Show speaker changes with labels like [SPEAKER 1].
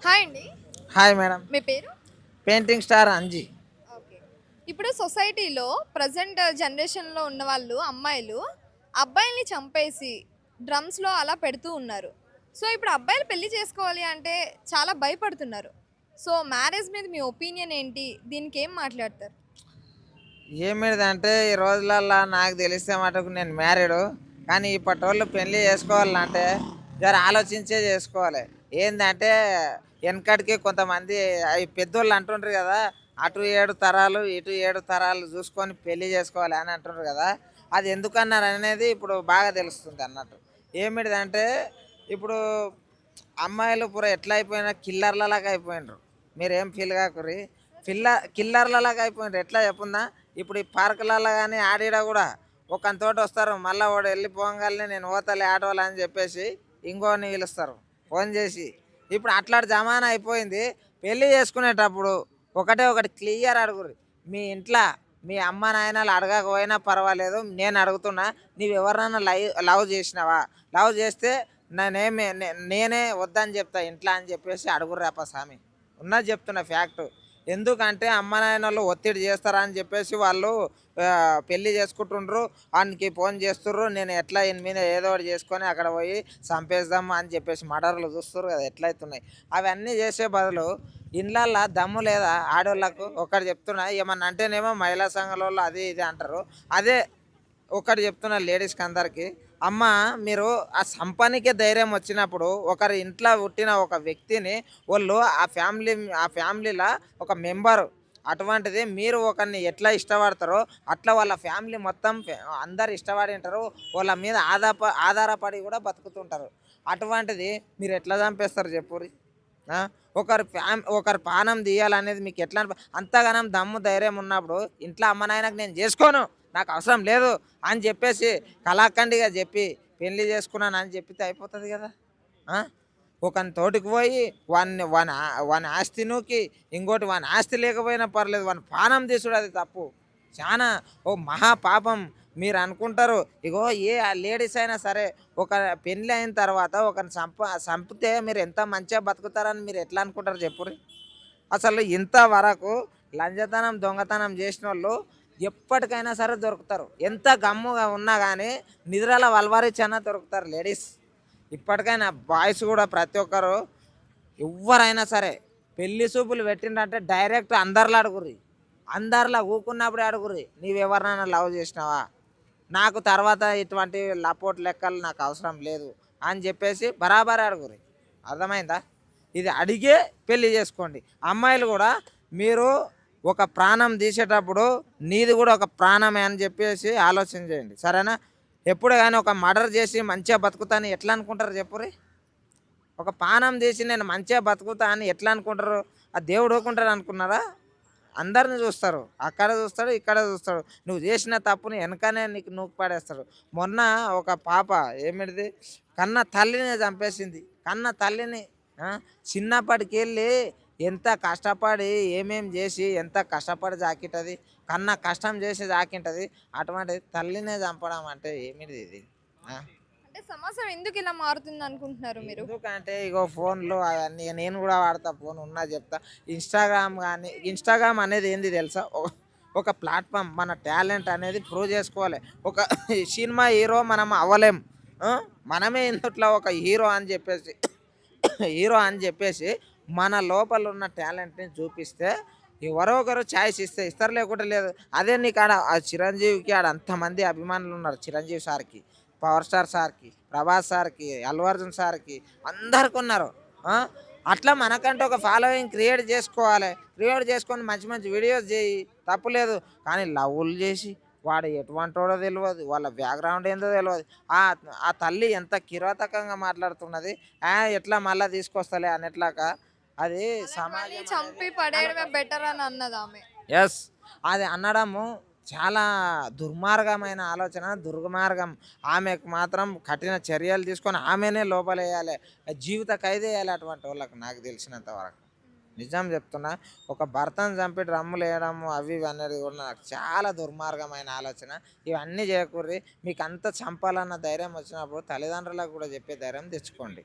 [SPEAKER 1] Hi అండి.
[SPEAKER 2] Hi madam.
[SPEAKER 1] మీ పేరు?
[SPEAKER 2] Painting star Anji.
[SPEAKER 1] ఓకే. ఇప్పుడు సొసైటీలో ప్రెజెంట్ జనరేషన్‌లో ఉన్నవాళ్ళు అమ్మాయిలు, అబ్బాయిల్ని చంపేసి డ్రమ్స్‌లో అలా పెడుతూ ఉన్నారు. సో, ఇప్పుడు అబ్బాయిలు పెళ్లి చేసుకోవాలి అంటే చాలా భయపడుతున్నారు. సో, మ్యారేజ్ మీద మీ ఒపీనియన్ ఏంటి? దీనికేం మాట్లాడతారు?
[SPEAKER 2] ఏమిటిదంటే ఈ రోజులల్లో నాకు తెలిస్తే మటుకు నేను మ్యారీడు. కానీ ఇప్పటోళ్ళు పెళ్లి చేసుకోవాలంటే జర ఆలోచించే చేసుకోవాలి. ఏందంటే వెనకటికి కొంతమంది ఈ పెద్దోళ్ళు అంటుండ్రు కదా, అటు 7 తరాలు, ఇటు 7 తరాలు చూసుకొని పెళ్లి చేసుకోవాలి అని అంటుండ్రు కదా. అది ఎందుకన్నారు అనేది ఇప్పుడు బాగా తెలుస్తుంది అన్నట్టు. ఏమిటిదంటే ఇప్పుడు అమ్మాయిలు పూర ఎట్లా అయిపోయినా కిల్లర్లలాగా అయిపోయినరు. మీరేం ఫీల్ కాకుర్రి. కిల్లర్లలాగా అయిపోయినరు. ఎట్లా చెప్పుందా, ఇప్పుడు ఈ పార్కులలో కానీ ఆడిడ కూడా ఒకంతోటి వస్తారు, మళ్ళీ వాడు వెళ్ళిపోగానే నేను పోతలే ఆటోలు అని చెప్పేసి ఇంకోని పిలుస్తారు ఫోన్ చేసి. ఇప్పుడు అట్లాంటి జమానా అయిపోయింది. పెళ్ళి చేసుకునేటప్పుడు ఒకటే ఒకటి క్లియర్ అడుగుర్రి. మీ ఇంట్లో మీ అమ్మ నాయనలు అడగకపోయినా పర్వాలేదు, నేను అడుగుతున్నా, నువ్వు ఎవరినైనా లవ్ చేసినావా? లవ్ చేస్తే నేనే వద్దని చెప్తా ఇంట్లో అని చెప్పేసి అడుగుర్రేప స్వామి. ఉన్నది చెప్తున్నా ఫ్యాక్టు. ఎందుకంటే అమ్మ నాయనలు ఒత్తిడి చేస్తారా అని చెప్పేసి వాళ్ళు పెళ్ళి చేసుకుంటుండ్రు. వానికి ఫోన్ చేస్తుర్రు, నేను ఎట్లా ఈయన మీద ఏదో ఒకటి చేసుకొని అక్కడ పోయి చంపేద్దాం అని చెప్పేసి మర్డర్లు చూస్తుర్రు కదా ఎట్లయితున్నాయి. అవన్నీ చేసే బదులు ఇండ్లల్లో దమ్ము లేదా ఆడోళ్ళకు? ఒకటి చెప్తున్నా, ఏమన్నా అంటేనేమో మహిళా సంఘాల అది ఇది అంటారు. అదే ఒకటి చెప్తున్నా లేడీస్కి అందరికీ, అమ్మ మీరు ఆ సంపానికే ధైర్యం వచ్చినప్పుడు ఒకరి ఇంట్లో పుట్టిన ఒక వ్యక్తిని వాళ్ళు ఆ ఫ్యామిలీలో ఒక మెంబరు. అటువంటిది మీరు ఒకరిని ఎట్లా ఇష్టపడతారో అట్లా వాళ్ళ ఫ్యామిలీ మొత్తం అందరు ఇష్టపడి ఉంటారు. వాళ్ళ మీద ఆధారపడి కూడా బతుకుతుంటారు. అటువంటిది మీరు ఎట్లా చంపేస్తారు చెప్పుర్రి? ఆ? ఒకరి పానం తీయాలనేది మీకు ఎట్లా అంతగానం దమ్ము ధైర్యం ఉన్నప్పుడు ఇంట్లో అమ్మ నాయనకు నేను చేసుకోను, నాకు అవసరం లేదు అని చెప్పేసి కళాఖండిగా చెప్పి పెళ్లి చేసుకున్నాను అని చెప్పితే అయిపోతుంది కదా. ఆ? ఒకని తోటికి పోయి వాని ఆస్తి నూకి, ఇంకోటి వాని ఆస్తి లేకపోయినా పర్లేదు వాని పానం తీసుడు అది తప్పు. చాలా ఓ మహా పాపం. మీరు అనుకుంటారు ఇగో ఏ లేడీస్ అయినా సరే ఒక పెళ్ళి అయిన తర్వాత ఒకరిని చంపితే మీరు ఎంత మంచిగా బతుకుతారని మీరు ఎట్లా అనుకుంటారు చెప్పుర్రి? అసలు ఇంతవరకు లంజతనం దొంగతనం చేసిన వాళ్ళు ఎప్పటికైనా సరే దొరుకుతారు. ఎంత గమ్ముగా ఉన్నా కానీ నిద్రల వల్వారిచ్చన్నా దొరుకుతారు లేడీస్. ఇప్పటికైనా బాయ్స్ కూడా ప్రతి ఒక్కరు ఎవరైనా సరే పెళ్లి చూపులు పెట్టిండంటే డైరెక్ట్ అందరిలో అడుగుర్రి. అందరిలో ఊకున్నప్పుడే అడుగుర్రి, నీవెవరినైనా లవ్ చేసినావా? నాకు తర్వాత ఇటువంటి లపోట్ లెక్కలు నాకు అవసరం లేదు అని చెప్పేసి బరాబర్ అడుగుర్రి. అర్థమైందా? ఇది అడిగే పెళ్లి చేసుకోండి. అమ్మాయిలు కూడా మీరు ఒక ప్రాణం తీసేటప్పుడు నీది కూడా ఒక ప్రాణమే అని చెప్పేసి ఆలోచన చేయండి, సరేనా? ఎప్పుడు కానీ ఒక మర్డర్ చేసి మంచిగా బతుకుతాని ఎట్లా అనుకుంటారు చెప్పుర్రి? ఒక పానం తీసి నేను మంచిగా బతుకుతా అని ఎట్లా అనుకుంటారు? ఆ దేవుడు ఊరుకుంటాడు అనుకున్నారా? అందరిని చూస్తారు, అక్కడ చూస్తాడు, ఇక్కడ చూస్తాడు. నువ్వు చేసిన తప్పుని వెనకనే నీకు నూకు పడేస్తాడు. మొన్న ఒక పాప ఏమిటిది కన్న తల్లిని చంపేసింది. కన్న తల్లిని చిన్నప్పటికి వెళ్ళి ఎంత కష్టపడి ఏమేం చేసి ఎంత కష్టపడి జాకింటది, కన్న కష్టం చేసి జాకింటది. అటువంటి తల్లినే చంపడం అంటే ఏమిటి ఇది?
[SPEAKER 1] అంటే సమాజం ఎందుకు ఇలా మారుతుంది అనుకుంటున్నారు మీరు?
[SPEAKER 2] ఎందుకంటే ఇగో ఫోన్లు అవన్నీ నేను కూడా వాడతా, ఫోన్ ఉన్నా చెప్తా. ఇన్స్టాగ్రామ్ అనేది ఏంది తెలుసా? ఒక ప్లాట్ఫామ్. మన టాలెంట్ అనేది ప్రూవ్ చేసుకోవాలి. ఒక సినిమా హీరో మనం అవ్వలేం. ఆ? మనమే ఇందుట్లో ఒక హీరో అని చెప్పేసి మన లోపల ఉన్న టాలెంట్ని చూపిస్తే ఎవరో ఒకరు ఛాయిస్ ఇస్తారు, లేకుంటే లేదు. అదే నీకు ఆడ ఆ చిరంజీవికి ఆడ అంతమంది అభిమానులు ఉన్నారు. చిరంజీవి సార్కి, పవర్ స్టార్ సార్కి, ప్రభాస్ సార్కి, అల్లు అర్జున్ సార్కి, అందరికి ఉన్నారు. ఆ? అట్లా మనకంటే ఒక ఫాలోయింగ్ క్రియేట్ చేసుకోవాలి. క్రియేట్ చేసుకొని మంచి మంచి వీడియోస్ చేయి, తప్పులేదు. కానీ లవ్లు చేసి వాడు ఎటువంటి వాడో తెలియదు, వాళ్ళ బ్యాక్గ్రౌండ్ ఏందో తెలియదు. ఆ ఆ తల్లి ఎంత కిరాతకంగా మాట్లాడుతున్నది. ఎట్లా మళ్ళీ తీసుకొస్తలే అన్నట్లాక అది
[SPEAKER 1] మళ్ళీ
[SPEAKER 2] సమాజం
[SPEAKER 1] చంపి పడేయడమే బెటర్ అని అన్నది ఆమె.
[SPEAKER 2] ఎస్, అది అనడము చాలా దుర్మార్గమైన ఆలోచన, దుర్మార్గం. ఆమెకు మాత్రం కఠిన చర్యలు తీసుకొని ఆమెనే లోపలేయాలి, జీవిత ఖైదు వేయాలి అటువంటి వాళ్ళకి, నాకు తెలిసినంత వరకు. నిజం చెప్తున్నా. ఒక భర్తను చంపి డ్రమ్ములు వేయడము అవి ఇవి అనేది కూడా నాకు చాలా దుర్మార్గమైన ఆలోచన. ఇవన్నీ చేయకూర్రి. మీకు అంత చంపాలన్న ధైర్యం వచ్చినప్పుడు తల్లిదండ్రులకు కూడా చెప్పే ధైర్యం తెచ్చుకోండి.